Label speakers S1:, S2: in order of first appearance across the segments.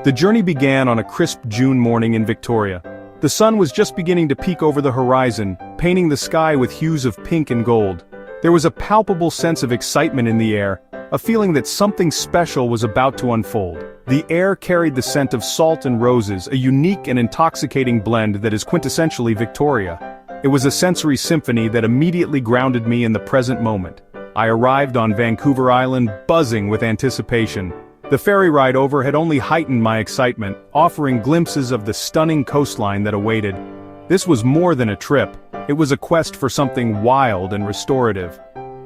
S1: The journey began on a crisp June morning in Victoria. The sun was just beginning to peek over the horizon, painting the sky with hues of pink and gold. There was a palpable sense of excitement in the air, a feeling that something special was about to unfold. The air carried the scent of salt and roses, a unique and intoxicating blend that is quintessentially Victoria. It was a sensory symphony that immediately grounded me in the present moment. I arrived on Vancouver Island buzzing with anticipation. The ferry ride over had only heightened my excitement, offering glimpses of the stunning coastline that awaited. This was more than a trip, it was a quest for something wild and restorative.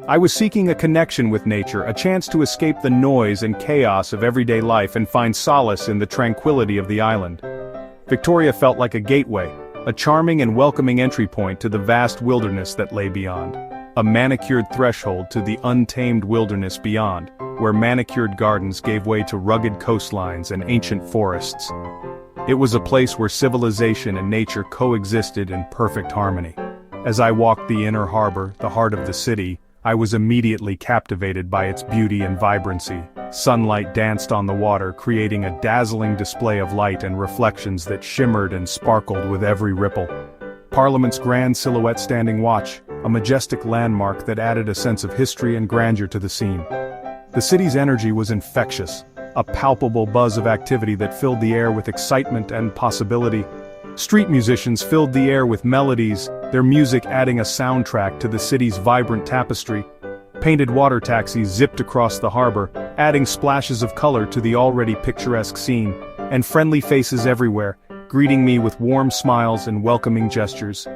S1: I was seeking a connection with nature, a chance to escape the noise and chaos of everyday life and find solace in the tranquility of the island. Victoria felt like a gateway, a charming and welcoming entry point to the vast wilderness that lay beyond. A manicured threshold to the untamed wilderness beyond, where manicured gardens gave way to rugged coastlines and ancient forests. It was a place where civilization and nature coexisted in perfect harmony. As I walked the inner harbor, the heart of the city, I was immediately captivated by its beauty and vibrancy. Sunlight danced on the water, creating a dazzling display of light and reflections that shimmered and sparkled with every ripple. Parliament's grand silhouette standing watch, a majestic landmark that added a sense of history and grandeur to the scene. The city's energy was infectious, a palpable buzz of activity that filled the air with excitement and possibility. Street musicians filled the air with melodies, their music adding a soundtrack to the city's vibrant tapestry. Painted water taxis zipped across the harbor, adding splashes of color to the already picturesque scene, and friendly faces everywhere, greeting me with warm smiles and welcoming gestures.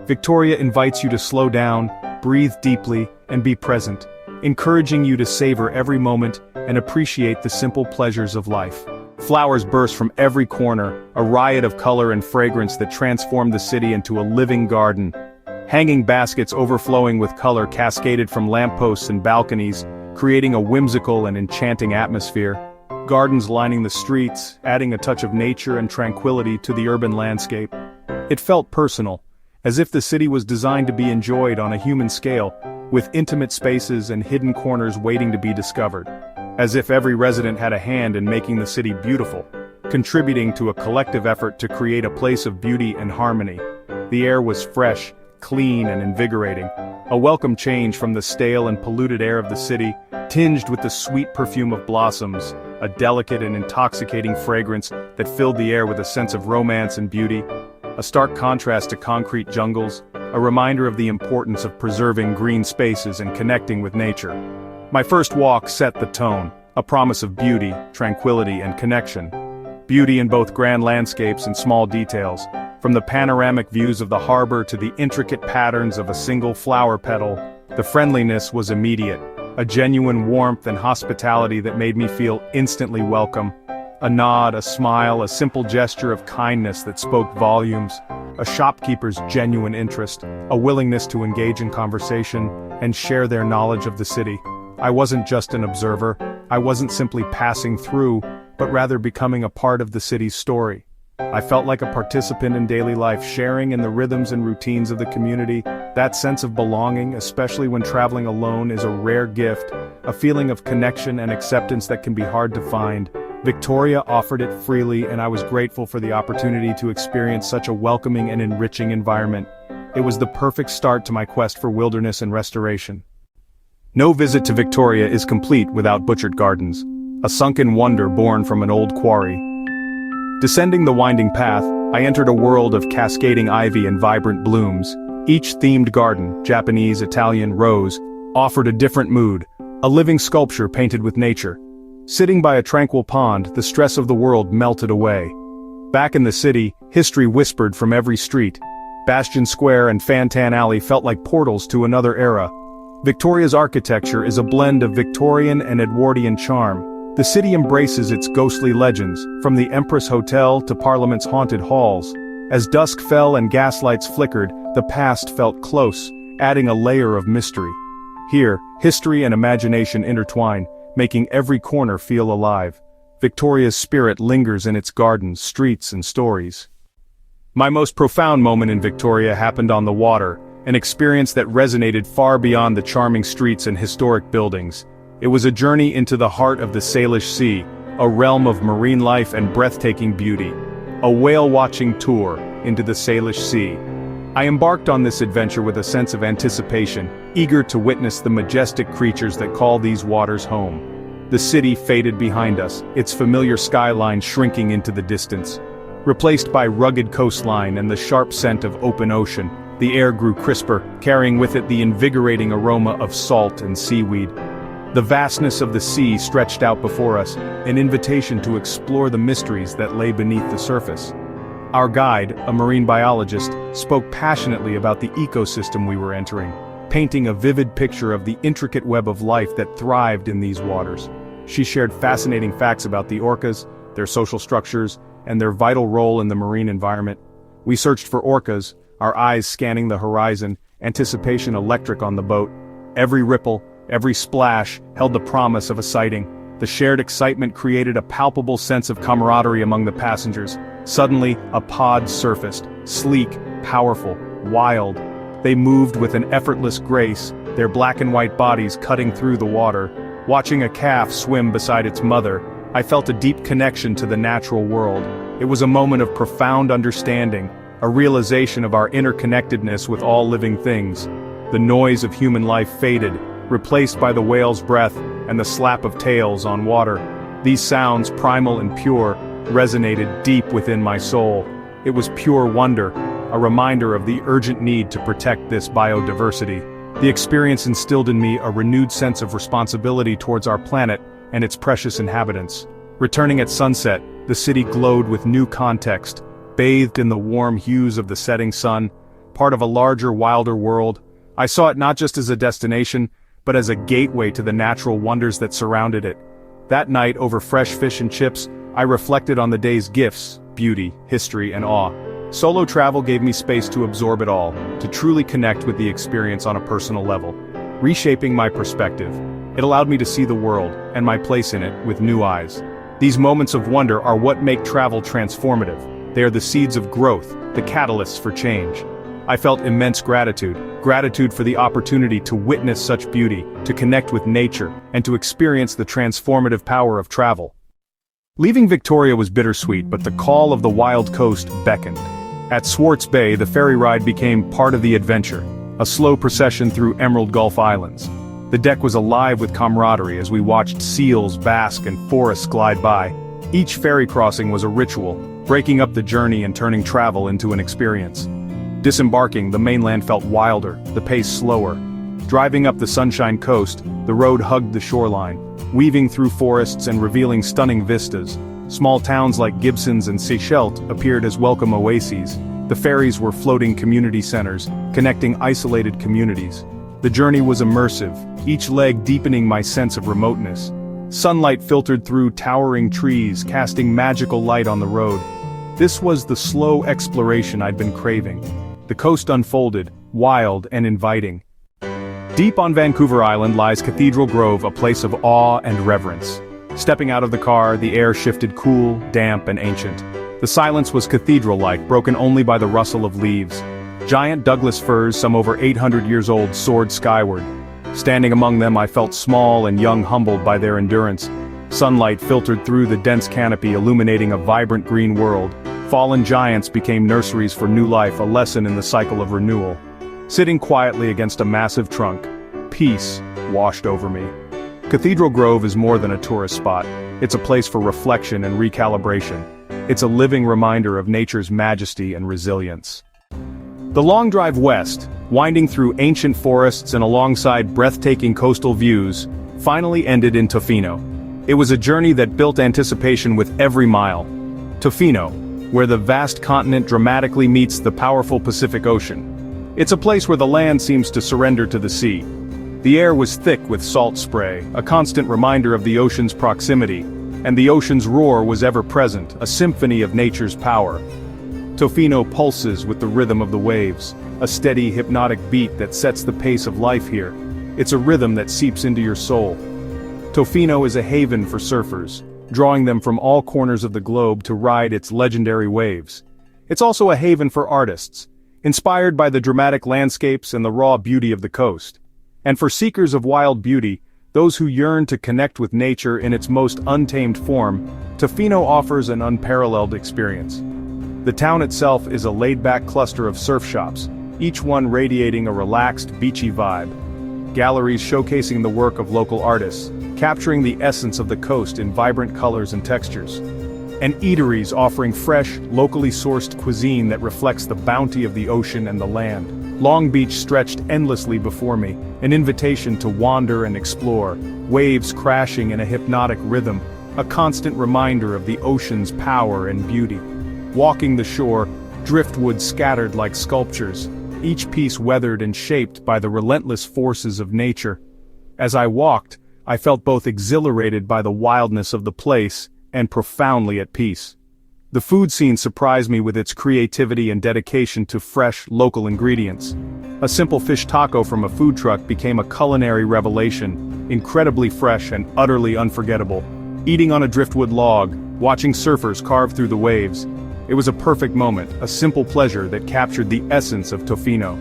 S1: Victoria invites you to slow down, breathe deeply, and be present, encouraging you to savor every moment and appreciate the simple pleasures of life. Flowers burst from every corner, a riot of color and fragrance that transformed the city into a living garden. Hanging baskets overflowing with color cascaded from lampposts and balconies, creating a whimsical and enchanting atmosphere. Gardens lining the streets, adding a touch of nature and tranquility to the urban landscape. It felt personal, as if the city was designed to be enjoyed on a human scale, with intimate spaces and hidden corners waiting to be discovered. As if every resident had a hand in making the city beautiful, contributing to a collective effort to create a place of beauty and harmony. The air was fresh, clean and invigorating, a welcome change from the stale and polluted air of the city, tinged with the sweet perfume of blossoms, a delicate and intoxicating fragrance that filled the air with a sense of romance and beauty, a stark contrast to concrete jungles, a reminder of the importance of preserving green spaces and connecting with nature. My first walk set the tone, a promise of beauty, tranquility, and connection. Beauty in both grand landscapes and small details, from the panoramic views of the harbor to the intricate patterns of a single flower petal. The friendliness was immediate, a genuine warmth and hospitality that made me feel instantly welcome. A nod, a smile, a simple gesture of kindness that spoke volumes. A shopkeeper's genuine interest, a willingness to engage in conversation and share their knowledge of the city. I wasn't just an observer, I wasn't simply passing through, but rather becoming a part of the city's story. I felt like a participant in daily life, sharing in the rhythms and routines of the community. That sense of belonging, especially when traveling alone, is a rare gift, a feeling of connection and acceptance that can be hard to find. Victoria offered it freely, and I was grateful for the opportunity to experience such a welcoming and enriching environment. It was the perfect start to my quest for wilderness and restoration. No visit to Victoria is complete without Butchert Gardens, a sunken wonder born from an old quarry. Descending the winding path, I entered a world of cascading ivy and vibrant blooms. Each themed garden, Japanese, Italian, rose, offered a different mood, a living sculpture painted with nature. Sitting by a tranquil pond, the stress of the world melted away. Back in the city, history whispered from every street. Bastion Square and Fantan Alley felt like portals to another era. Victoria's architecture is a blend of Victorian and Edwardian charm. The city embraces its ghostly legends, from the Empress Hotel to Parliament's haunted halls. As dusk fell and gaslights flickered, the past felt close, adding a layer of mystery. Here, history and imagination intertwine, making every corner feel alive. Victoria's spirit lingers in its gardens, streets, and stories. My most profound moment in Victoria happened on the water, an experience that resonated far beyond the charming streets and historic buildings. It was a journey into the heart of the Salish Sea, a realm of marine life and breathtaking beauty. A whale-watching tour into the Salish Sea. I embarked on this adventure with a sense of anticipation, eager to witness the majestic creatures that call these waters home. The city faded behind us, its familiar skyline shrinking into the distance. Replaced by rugged coastline and the sharp scent of open ocean, the air grew crisper, carrying with it the invigorating aroma of salt and seaweed. The vastness of the sea stretched out before us, an invitation to explore the mysteries that lay beneath the surface. Our guide, a marine biologist, spoke passionately about the ecosystem we were entering, painting a vivid picture of the intricate web of life that thrived in these waters. She shared fascinating facts about the orcas, their social structures, and their vital role in the marine environment. We searched for orcas, our eyes scanning the horizon, anticipation electric on the boat. Every ripple, every splash, held the promise of a sighting. The shared excitement created a palpable sense of camaraderie among the passengers. Suddenly, a pod surfaced, sleek, powerful, wild. They moved with an effortless grace, their black and white bodies cutting through the water. Watching a calf swim beside its mother, I felt a deep connection to the natural world. It was a moment of profound understanding, a realization of our interconnectedness with all living things. The noise of human life faded, replaced by the whale's breath and the slap of tails on water. These sounds, primal and pure, resonated deep within my soul. It was pure wonder, a reminder of the urgent need to protect this biodiversity. The experience instilled in me a renewed sense of responsibility towards our planet and its precious inhabitants. Returning at sunset, the city glowed with new context, bathed in the warm hues of the setting sun, part of a larger, wilder world. I saw it not just as a destination, but as a gateway to the natural wonders that surrounded it. That night, over fresh fish and chips, I reflected on the day's gifts, beauty, history, and awe. Solo travel gave me space to absorb it all, to truly connect with the experience on a personal level, reshaping my perspective. It allowed me to see the world, and my place in it, with new eyes. These moments of wonder are what make travel transformative. They are the seeds of growth, the catalysts for change. I felt immense gratitude for the opportunity to witness such beauty, to connect with nature, and to experience the transformative power of travel. Leaving Victoria was bittersweet, but the call of the wild coast beckoned. At Swartz Bay, the ferry ride became part of the adventure, a slow procession through Emerald Gulf Islands. The deck was alive with camaraderie as we watched seals bask and forests glide by. Each ferry crossing was a ritual, breaking up the journey and turning travel into an experience. Disembarking, the mainland felt wilder, the pace slower. Driving up the Sunshine Coast, the road hugged the shoreline, weaving through forests and revealing stunning vistas. Small towns like Gibsons and Seychelles appeared as welcome oases. The ferries were floating community centers, connecting isolated communities. The journey was immersive, each leg deepening my sense of remoteness. Sunlight filtered through towering trees, casting magical light on the road. This was the slow exploration I'd been craving. The coast unfolded, wild and inviting. Deep on Vancouver Island lies Cathedral Grove, a place of awe and reverence. Stepping out of the car, the air shifted cool, damp, and ancient. The silence was cathedral-like, broken only by the rustle of leaves. Giant Douglas firs, some over 800 years old, soared skyward. Standing among them, I felt small and young, humbled by their endurance. Sunlight filtered through the dense canopy, illuminating a vibrant green world. Fallen giants became nurseries for new life, a lesson in the cycle of renewal. Sitting quietly against a massive trunk, peace washed over me. Cathedral Grove is more than a tourist spot. It's a place for reflection and recalibration. It's a living reminder of nature's majesty and resilience. The long drive west, winding through ancient forests and alongside breathtaking coastal views, finally ended in Tofino. It was a journey that built anticipation with every mile. Tofino, where the vast continent dramatically meets the powerful Pacific Ocean. It's a place where the land seems to surrender to the sea. The air was thick with salt spray, a constant reminder of the ocean's proximity, and the ocean's roar was ever present, a symphony of nature's power. Tofino pulses with the rhythm of the waves, a steady, hypnotic beat that sets the pace of life here. It's a rhythm that seeps into your soul. Tofino is a haven for surfers, drawing them from all corners of the globe to ride its legendary waves. It's also a haven for artists, inspired by the dramatic landscapes and the raw beauty of the coast. And for seekers of wild beauty, those who yearn to connect with nature in its most untamed form, Tofino offers an unparalleled experience. The town itself is a laid-back cluster of surf shops, each one radiating a relaxed, beachy vibe. Galleries showcasing the work of local artists, capturing the essence of the coast in vibrant colors and textures. And eateries offering fresh, locally sourced cuisine that reflects the bounty of the ocean and the land. Long Beach stretched endlessly before me, an invitation to wander and explore, waves crashing in a hypnotic rhythm, a constant reminder of the ocean's power and beauty. Walking the shore, driftwood scattered like sculptures, each piece weathered and shaped by the relentless forces of nature. As I walked, I felt both exhilarated by the wildness of the place and profoundly at peace. The food scene surprised me with its creativity and dedication to fresh, local ingredients. A simple fish taco from a food truck became a culinary revelation, incredibly fresh and utterly unforgettable. Eating on a driftwood log, watching surfers carve through the waves. It was a perfect moment, a simple pleasure that captured the essence of Tofino.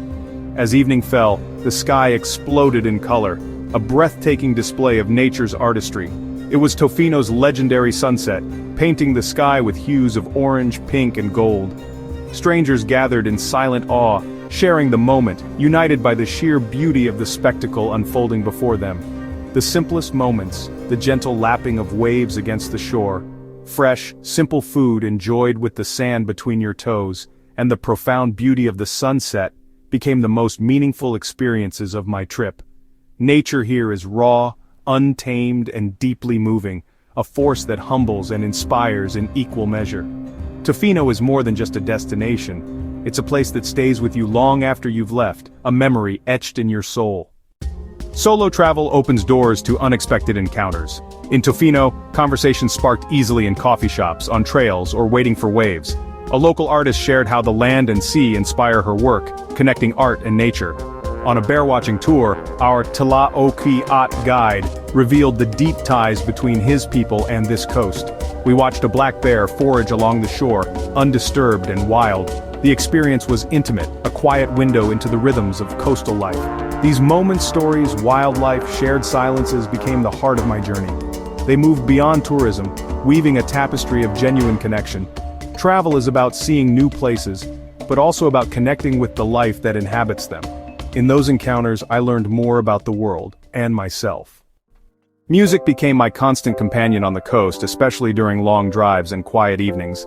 S1: As evening fell, the sky exploded in color, a breathtaking display of nature's artistry. It was Tofino's legendary sunset, painting the sky with hues of orange, pink, and gold. Strangers gathered in silent awe, sharing the moment, united by the sheer beauty of the spectacle unfolding before them. The simplest moments, the gentle lapping of waves against the shore, fresh, simple food enjoyed with the sand between your toes, and the profound beauty of the sunset, became the most meaningful experiences of my trip. Nature here is raw, untamed, and deeply moving, a force that humbles and inspires in equal measure. Tofino is more than just a destination. It's a place that stays with you long after you've left, a memory etched in your soul. Solo travel opens doors to unexpected encounters. In Tofino, conversations sparked easily in coffee shops, on trails, or waiting for waves. A local artist shared how the land and sea inspire her work, connecting art and nature. On a bear-watching tour, our Tlaokiat guide revealed the deep ties between his people and this coast. We watched a black bear forage along the shore, undisturbed and wild. The experience was intimate, a quiet window into the rhythms of coastal life. These moments, stories, wildlife, shared silences became the heart of my journey. They moved beyond tourism, weaving a tapestry of genuine connection. Travel is about seeing new places, but also about connecting with the life that inhabits them. In those encounters, I learned more about the world, and myself. Music became my constant companion on the coast, especially during long drives and quiet evenings.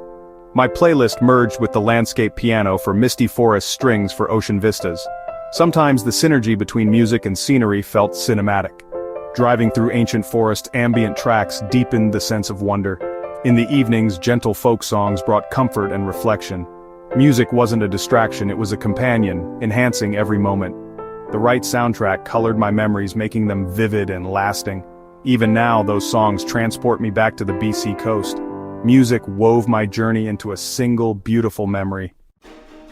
S1: My playlist merged with the landscape piano for misty forest strings for ocean vistas. Sometimes the synergy between music and scenery felt cinematic. Driving through ancient forest, ambient tracks deepened the sense of wonder. In the evenings, gentle folk songs brought comfort and reflection. Music wasn't a distraction, it was a companion, enhancing every moment. The right soundtrack colored my memories, making them vivid and lasting. Even now, those songs transport me back to the BC coast. Music wove my journey into a single, beautiful memory.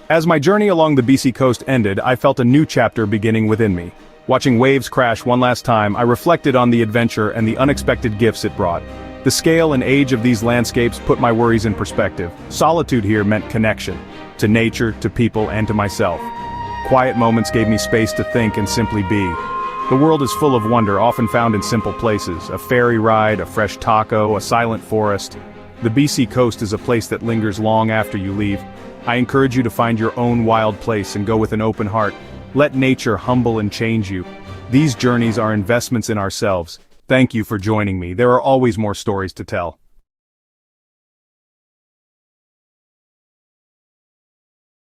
S1: As my journey along the BC coast ended, I felt a new chapter beginning within me. Watching waves crash one last time, I reflected on the adventure and the unexpected gifts it brought. The scale and age of these landscapes put my worries in perspective. Solitude here meant connection. To nature, to people, and to myself. Quiet moments gave me space to think and simply be. The world is full of wonder, often found in simple places. A ferry ride, a fresh taco, a silent forest. The BC coast is a place that lingers long after you leave. I encourage you to find your own wild place and go with an open heart. Let nature humble and change you. These journeys are investments in ourselves. Thank you for joining me. There are always more stories to tell.